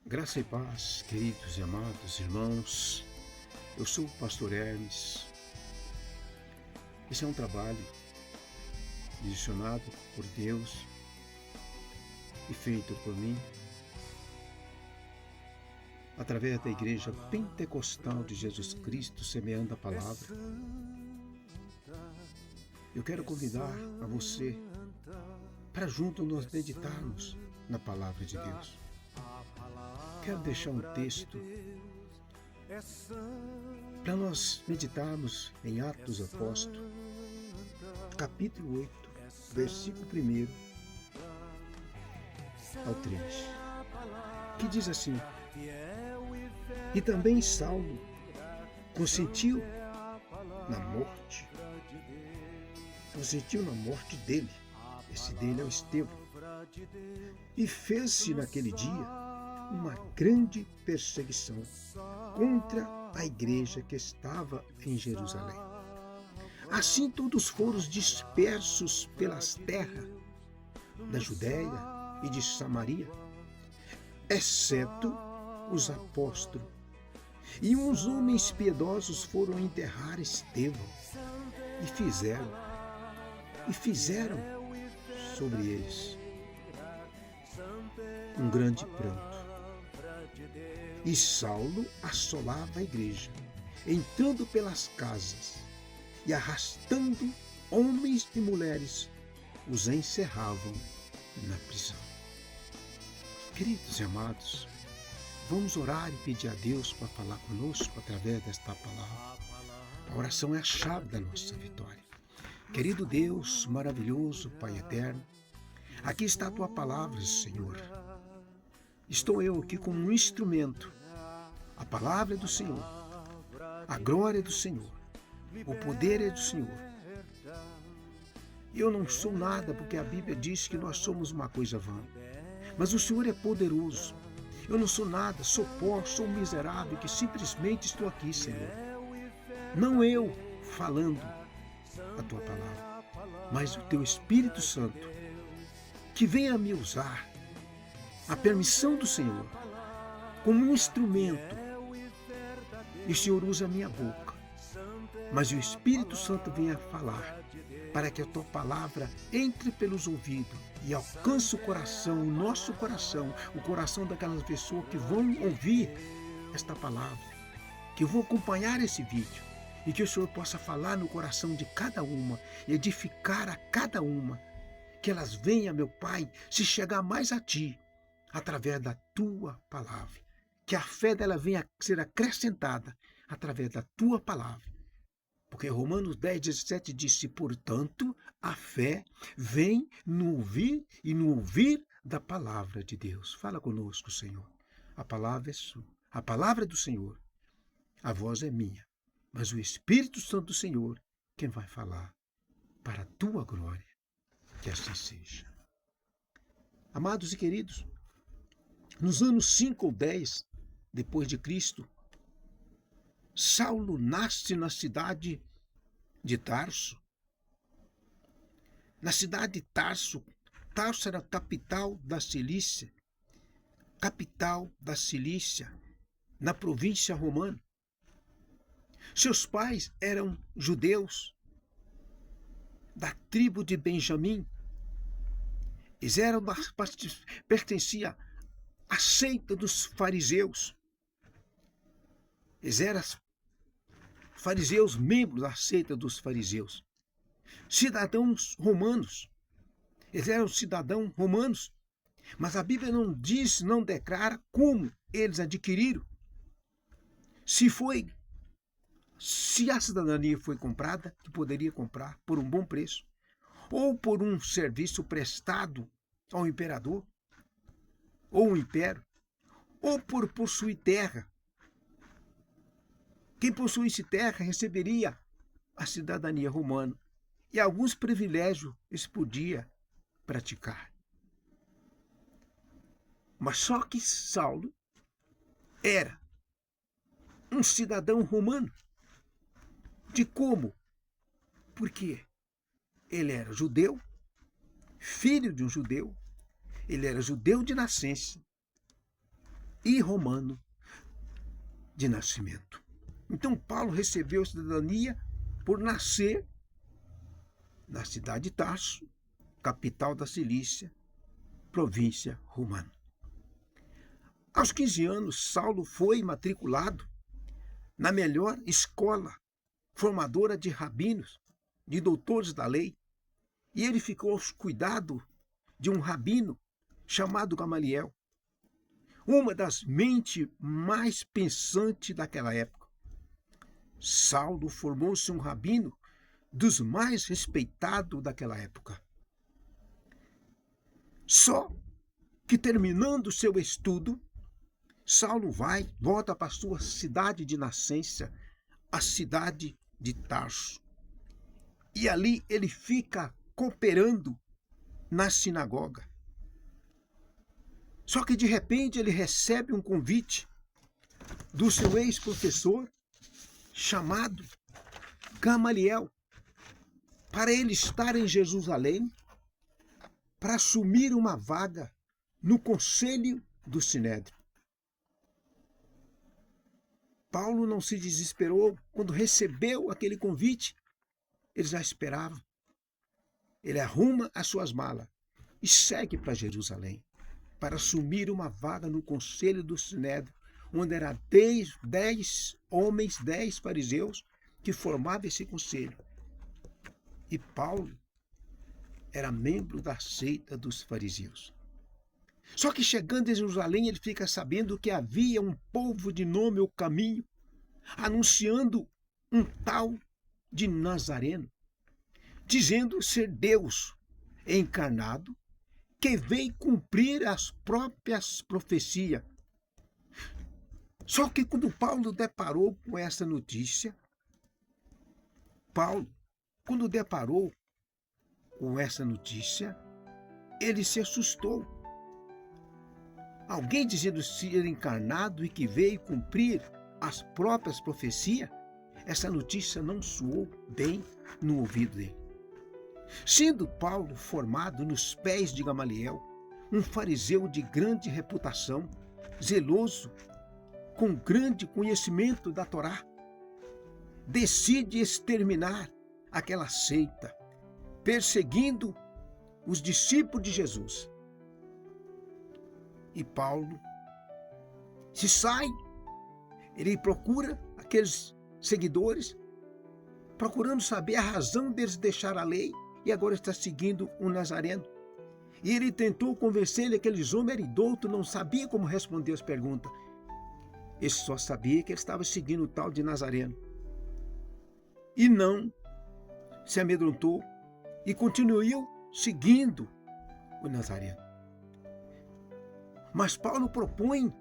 Graça e paz, queridos e amados irmãos. Eu sou o pastor Hermes. Esse é um trabalho direcionado por Deus e feito por mim através da Igreja Pentecostal de Jesus Cristo, semeando a palavra. Eu quero convidar a você para juntos nós meditarmos na palavra de Deus. Quero deixar um texto para nós meditarmos em Atos dos Apóstolos, capítulo 8, versículo 1 ao 3, que diz assim: E também Saulo consentiu na morte dele. Esse dele é o Estevão. E fez-se naquele dia uma grande perseguição contra a igreja que estava em Jerusalém. Assim todos foram dispersos pelas terras da Judéia e de Samaria, exceto os apóstolos. E uns homens piedosos foram enterrar Estevão e fizeram sobre eles um grande pranto. E Saulo assolava a igreja, entrando pelas casas e arrastando homens e mulheres, os encerravam na prisão. Queridos e amados, vamos orar e pedir a Deus para falar conosco através desta palavra. A oração é a chave da nossa vitória. Querido Deus maravilhoso, Pai eterno, aqui está a Tua palavra, Senhor. Estou eu aqui como um instrumento. A palavra é do Senhor, a glória é do Senhor, o poder é do Senhor. Eu não sou nada, porque a Bíblia diz que nós somos uma coisa vã, mas o Senhor é poderoso. Eu não sou nada, sou pó, sou um miserável que simplesmente estou aqui, Senhor. Não eu falando a Tua palavra, mas o Teu Espírito Santo, que venha me usar, a permissão do Senhor, como um instrumento. E o Senhor usa a minha boca, mas o Espírito Santo venha falar, para que a Tua palavra entre pelos ouvidos e alcance o coração, o nosso coração, o coração daquelas pessoas que vão ouvir esta palavra, que vão acompanhar esse vídeo, e que o Senhor possa falar no coração de cada uma, edificar a cada uma, que elas venham, meu Pai, se chegar mais a Ti, através da Tua palavra, que a fé dela venha a ser acrescentada através da Tua palavra, porque Romanos 10:17 disse: portanto, a fé vem no ouvir e no ouvir da palavra de Deus. Fala conosco, Senhor. A palavra é sua, a palavra é do Senhor, a voz é minha, mas o Espírito Santo do Senhor, quem vai falar para a Tua glória, que assim seja. Amados e queridos, nos anos 5 ou 10 depois de Cristo, Saulo nasce na cidade de Tarso. Na cidade de Tarso, Tarso era a capital da Cilícia, na província romana. Seus pais eram judeus da tribo de Benjamim. Eles pertenciam à seita dos fariseus. Eles eram fariseus, membros da seita dos fariseus. Cidadãos romanos. Eles eram cidadãos romanos. Mas a Bíblia não diz, não declara como eles adquiriram. Se a cidadania foi comprada, que poderia comprar por um bom preço, ou por um serviço prestado ao imperador, ou o império, ou por possuir terra. Quem possuísse terra receberia a cidadania romana e alguns privilégios eles podiam praticar. Mas só que Saulo era um cidadão romano. De como? Porque ele era judeu, filho de um judeu, ele era judeu de nascença, e romano de nascimento. Então Paulo recebeu a cidadania por nascer na cidade de Tarso, capital da Cilícia, província romana. Aos 15 anos, Saulo foi matriculado na melhor escola formadora de rabinos, de doutores da lei, e ele ficou aos cuidados de um rabino chamado Gamaliel, uma das mentes mais pensantes daquela época. Saulo formou-se um rabino dos mais respeitados daquela época. Só que, terminando seu estudo, Saulo volta para sua cidade de nascença, a cidade de Tarso. E ali ele fica cooperando na sinagoga. Só que de repente ele recebe um convite do seu ex-professor, chamado Gamaliel, para ele estar em Jerusalém para assumir uma vaga no conselho do Sinédrio. Paulo não se desesperou quando recebeu aquele convite. Ele já esperava. Ele arruma as suas malas e segue para Jerusalém para assumir uma vaga no conselho do Sinédrio, onde eram 10 homens, 10 fariseus que formavam esse conselho. E Paulo era membro da seita dos fariseus. Só que chegando em Jerusalém, ele fica sabendo que havia um povo de nome O Caminho, anunciando um tal de Nazareno, dizendo ser Deus encarnado, que veio cumprir as próprias profecias. Só que quando Paulo deparou com essa notícia, ele se assustou. Alguém dizendo ser encarnado e que veio cumprir as próprias profecias, essa notícia não soou bem no ouvido dele. Sendo Paulo formado nos pés de Gamaliel, um fariseu de grande reputação, zeloso, com grande conhecimento da Torá, decide exterminar aquela seita, perseguindo os discípulos de Jesus. E Paulo se sai, ele procura aqueles seguidores, procurando saber a razão deles deixar a lei e agora está seguindo um Nazareno. E ele tentou convencer aqueles homens eram doutos, não sabia como responder as perguntas. Ele só sabia que ele estava seguindo o tal de Nazareno. E não se amedrontou e continuou seguindo o Nazareno. Mas Paulo propõe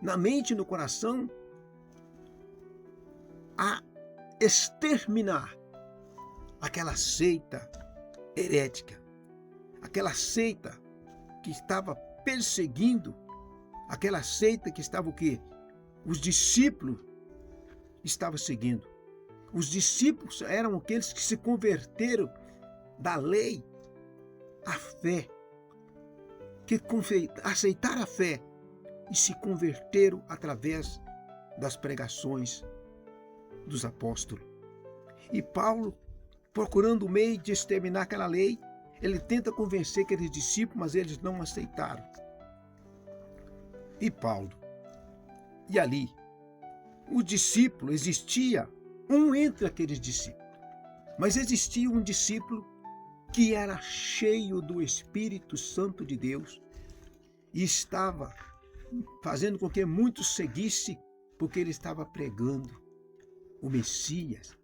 na mente e no coração a exterminar aquela seita herética, aquela seita que estava perseguindo, aquela seita que estava o quê? Os discípulos estavam seguindo. Os discípulos eram aqueles que se converteram da lei à fé, que aceitaram a fé e se converteram através das pregações dos apóstolos. E Paulo, procurando o meio de exterminar aquela lei, ele tenta convencer aqueles discípulos, mas eles não aceitaram. E Paulo, e ali, o discípulo, existia um entre aqueles discípulos, mas existia um discípulo que era cheio do Espírito Santo de Deus e estava fazendo com que muitos seguissem, porque ele estava pregando o Messias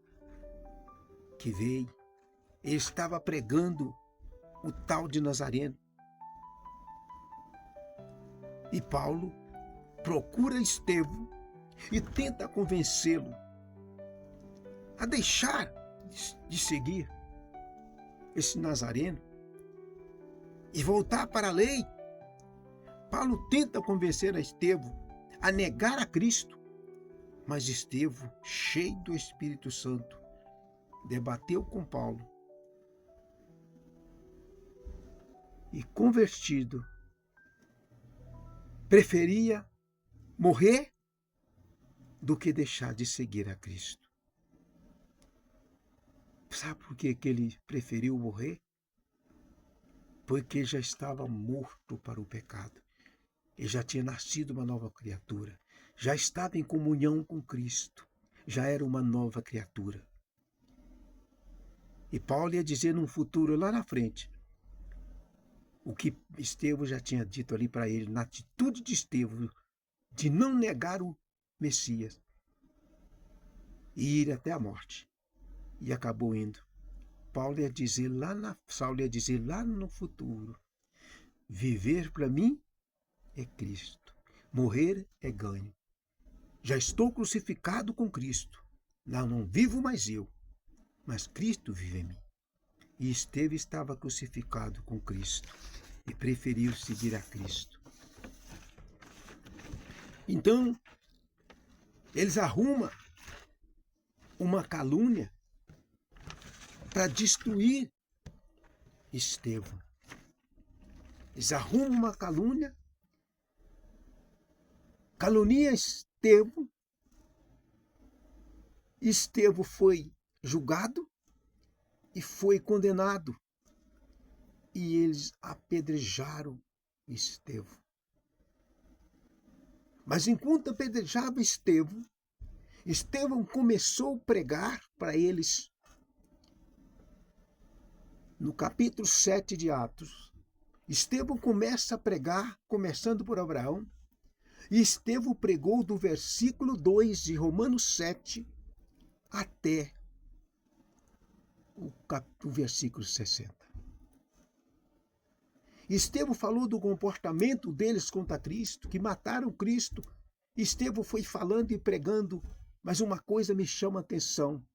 que veio. Ele estava pregando o tal de Nazareno. E Paulo procura Estevão e tenta convencê-lo a deixar de seguir esse Nazareno e voltar para a lei. Paulo tenta convencer a Estevão a negar a Cristo, mas Estevão, cheio do Espírito Santo, debateu com Paulo e, convertido, preferia morrer do que deixar de seguir a Cristo. Sabe por que ele preferiu morrer? Porque já estava morto para o pecado. Ele já tinha nascido uma nova criatura. Já estava em comunhão com Cristo. Já era uma nova criatura. E Paulo ia dizer num futuro lá na frente o que Estevão já tinha dito ali para ele, na atitude de Estevão, de não negar o Messias e ir até a morte. E acabou indo. Saulo ia dizer lá no futuro: viver para mim é Cristo, morrer é ganho. Já estou crucificado com Cristo. Não vivo mais eu, mas Cristo vive em mim. E Estevão estava crucificado com Cristo e preferiu seguir a Cristo. Então, eles arrumam uma calúnia para destruir Estevão. Eles arrumam uma calúnia, calunia Estevão. Estevão foi julgado e foi condenado. E eles apedrejaram Estevão. Mas enquanto apedrejava Estevão, Estevão começou a pregar para eles. No capítulo 7 de Atos, Estevão começa a pregar, começando por Abraão, e Estevão pregou do versículo 2 de Romanos 7 até o versículo 60. Estevão falou do comportamento deles contra Cristo, que mataram Cristo. Estevão foi falando e pregando, mas uma coisa me chama a atenção.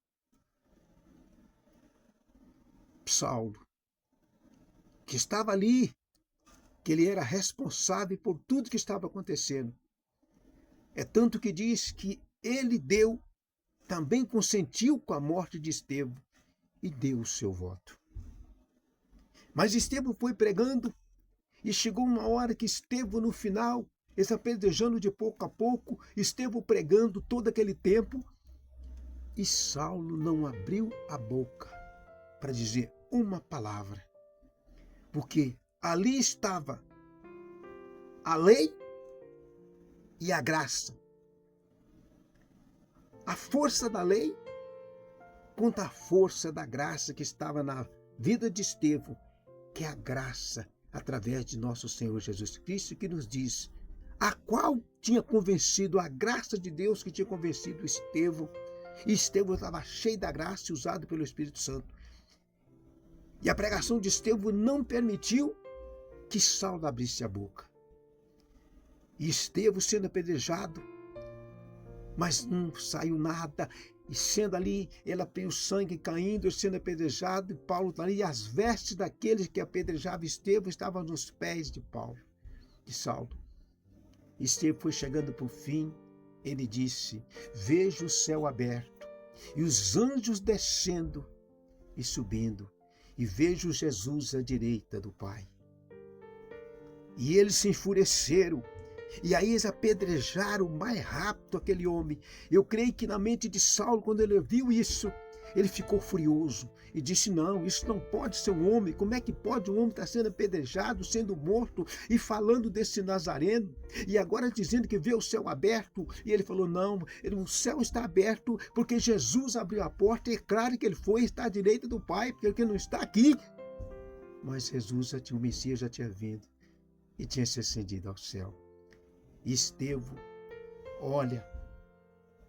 Saulo, que estava ali, que ele era responsável por tudo que estava acontecendo. É tanto que diz que ele também consentiu com a morte de Estevão e deu o seu voto. Mas Estevão foi pregando e chegou uma hora que Estevão, no final, eles apedrejando de pouco a pouco, Estevão pregando todo aquele tempo, e Saulo não abriu a boca para dizer uma palavra, porque ali estava a lei e a graça. A força da lei contra a força da graça que estava na vida de Estevão, que é a graça através de nosso Senhor Jesus Cristo, que nos diz, a qual tinha convencido, a graça de Deus que tinha convencido Estevão, e Estevão estava cheio da graça e usado pelo Espírito Santo. E a pregação de Estevão não permitiu que Saulo abrisse a boca. E Estevão sendo apedrejado, mas não saiu nada, e sendo ali, o sangue caindo, sendo apedrejado, e Paulo está ali, e as vestes daqueles que apedrejavam Estevão estavam nos pés de Saulo. Estevão foi chegando para o fim, ele disse, vejo o céu aberto, e os anjos descendo e subindo, e vejo Jesus à direita do Pai. E eles se enfureceram, e aí eles apedrejaram mais rápido aquele homem. Eu creio que na mente de Saulo, quando ele viu isso, ele ficou furioso e disse, não, isso não pode ser um homem. Como é que pode um homem estar sendo apedrejado, sendo morto e falando desse Nazareno? E agora dizendo que vê o céu aberto. E ele falou, não, o céu está aberto porque Jesus abriu a porta. E é claro que ele foi estar à direita do Pai, porque ele não está aqui. Mas Jesus, o Messias já tinha vindo e tinha se ascendido ao céu. E Estevão olha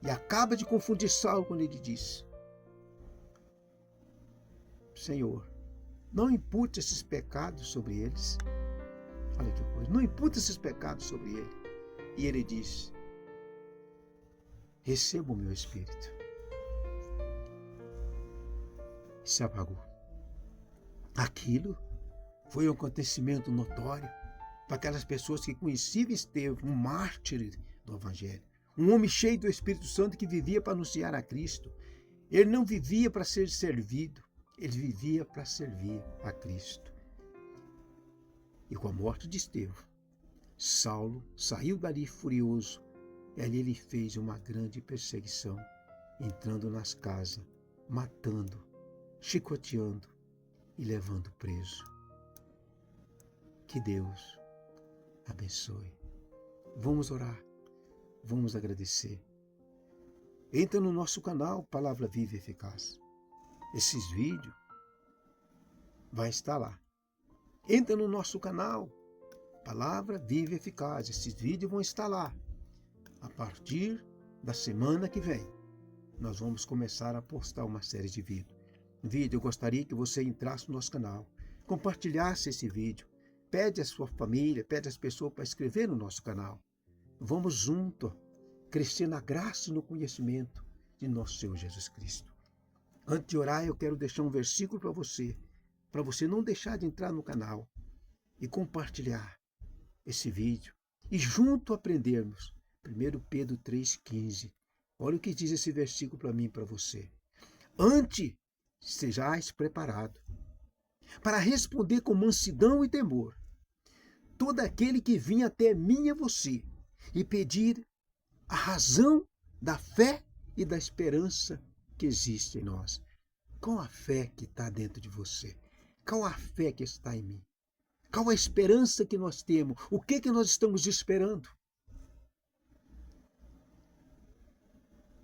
e acaba de confundir Saulo quando ele diz, Senhor, não impute esses pecados sobre eles. Olha que coisa, não impute esses pecados sobre ele. E ele diz, receba o meu espírito. Se apagou. Aquilo foi um acontecimento notório para aquelas pessoas que conheciam Estevão, um mártir do Evangelho, um homem cheio do Espírito Santo que vivia para anunciar a Cristo. Ele não vivia para ser servido, ele vivia para servir a Cristo. E com a morte de Estevão, Saulo saiu dali furioso E ali ele fez uma grande perseguição, entrando nas casas, matando, chicoteando e levando preso. Que Deus abençoe. Vamos orar, vamos agradecer. Entra no nosso canal Palavra Viva e Eficaz. Esses vídeos vai estar lá. Entra no nosso canal Palavra Viva e Eficaz. Esses vídeos vão estar lá. A partir da semana que vem, nós vamos começar a postar uma série de vídeos. Eu gostaria que você entrasse no nosso canal, compartilhasse esse vídeo, pede à sua família, pede às pessoas para inscrever no nosso canal. Vamos juntos crescer na graça e no conhecimento de nosso Senhor Jesus Cristo. Antes de orar, eu quero deixar um versículo para você não deixar de entrar no canal e compartilhar esse vídeo e junto aprendermos 1 Pedro 3,15. Olha o que diz esse versículo para mim e para você. Antes, sejais preparado para responder com mansidão e temor todo aquele que vinha até mim e você e pedir a razão da fé e da esperança que existe em nós. Qual a fé que está dentro de você? Qual a fé que está em mim? Qual a esperança que nós temos? O que nós estamos esperando?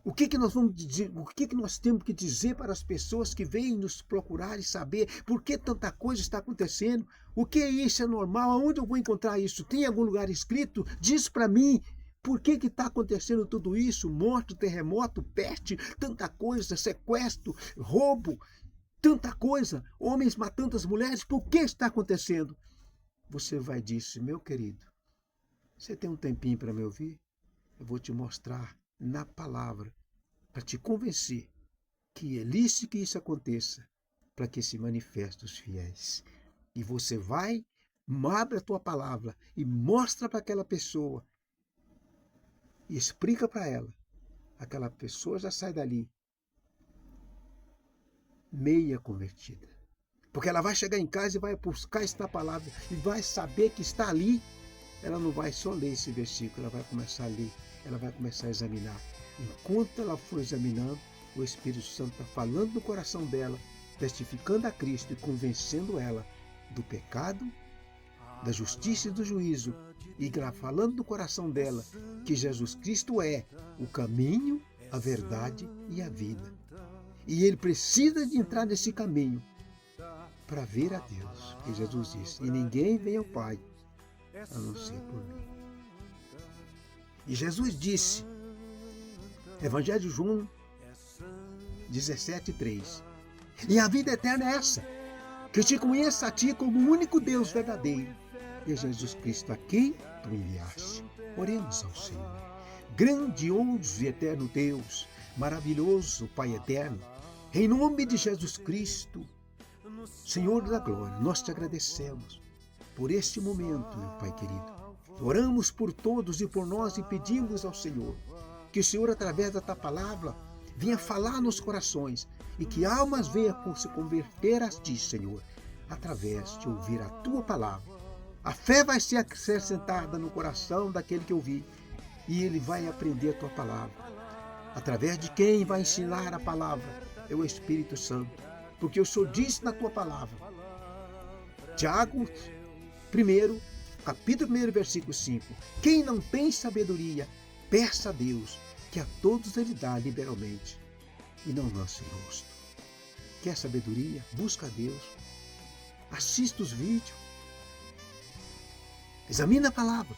O que nós vamos dizer? O que nós temos que dizer para as pessoas que vêm nos procurar e saber por que tanta coisa está acontecendo? O que é isso? É normal? Aonde eu vou encontrar isso? Tem algum lugar escrito? Diz para mim. Por que está acontecendo tudo isso? Morte, terremoto, peste, tanta coisa, sequestro, roubo, tanta coisa, homens matando as mulheres. Por que está acontecendo? Você vai dizer, meu querido, você tem um tempinho para me ouvir? Eu vou te mostrar na palavra, para te convencer que é lícito que isso aconteça, para que se manifestem os fiéis. E você vai, abre a tua palavra e mostra para aquela pessoa, e explica para ela. Aquela pessoa já sai dali meia convertida. Porque ela vai chegar em casa e vai buscar esta palavra e vai saber que está ali. Ela não vai só ler esse versículo, ela vai começar a ler, ela vai começar a examinar. Enquanto ela for examinando, o Espírito Santo está falando no coração dela, testificando a Cristo e convencendo ela do pecado, da justiça e do juízo, e falando no coração dela que Jesus Cristo é o caminho, a verdade e a vida. E ele precisa de entrar nesse caminho para ver a Deus, que Jesus disse, e ninguém vem ao Pai a não ser por mim. E Jesus disse, Evangelho de João 17,3, e a vida eterna é essa, que eu te conheça a ti como o único Deus verdadeiro, e Jesus Cristo a quem tu enviaste. Oremos ao Senhor. Grandioso e eterno Deus, maravilhoso Pai eterno, em nome de Jesus Cristo, Senhor da glória, nós te agradecemos por este momento, meu Pai querido. Oramos por todos e por nós e pedimos ao Senhor que o Senhor, através da tua palavra, venha falar nos corações e que almas venham se converter a ti, Senhor, através de ouvir a tua palavra. A fé vai ser acrescentada no coração daquele que ouvir e ele vai aprender a tua palavra. Através de quem vai ensinar a palavra é o Espírito Santo, porque o Senhor disse na tua palavra. Tiago 1, capítulo 1, versículo 5. Quem não tem sabedoria, peça a Deus, que a todos ele dá liberalmente e não lance o rosto. Quer sabedoria? Busca a Deus. Assista os vídeos. Examina a palavra.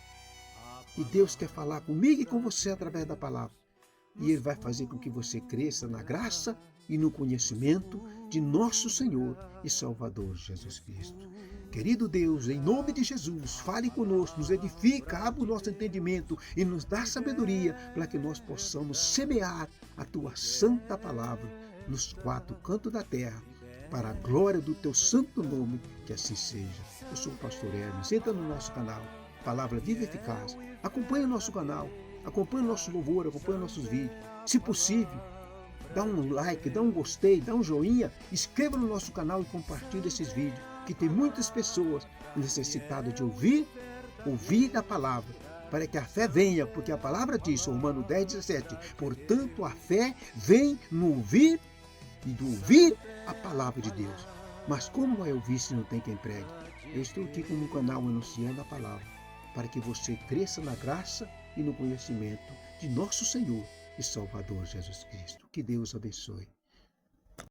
E Deus quer falar comigo e com você através da palavra. E Ele vai fazer com que você cresça na graça e no conhecimento de nosso Senhor e Salvador Jesus Cristo. Querido Deus, em nome de Jesus, fale conosco, nos edifica, abre o nosso entendimento e nos dá sabedoria para que nós possamos semear a Tua santa palavra nos quatro cantos da terra, para a glória do Teu santo nome, que assim seja. Eu sou o pastor Hermes, entra no nosso canal, Palavra Viva e Eficaz. Acompanhe o nosso canal, acompanhe o nosso louvor, acompanhe nossos vídeos. Se possível, dá um like, dá um gostei, dá um joinha, inscreva no nosso canal e compartilhe esses vídeos, que tem muitas pessoas necessitadas de ouvir da palavra para que a fé venha, porque a palavra diz, Romanos 10:17, portanto a fé vem no ouvir e do ouvir a palavra de Deus. Mas como vai ouvir se não tem quem pregue? Eu estou aqui como um canal anunciando a palavra, para que você cresça na graça e no conhecimento de nosso Senhor e Salvador Jesus Cristo. Que Deus abençoe.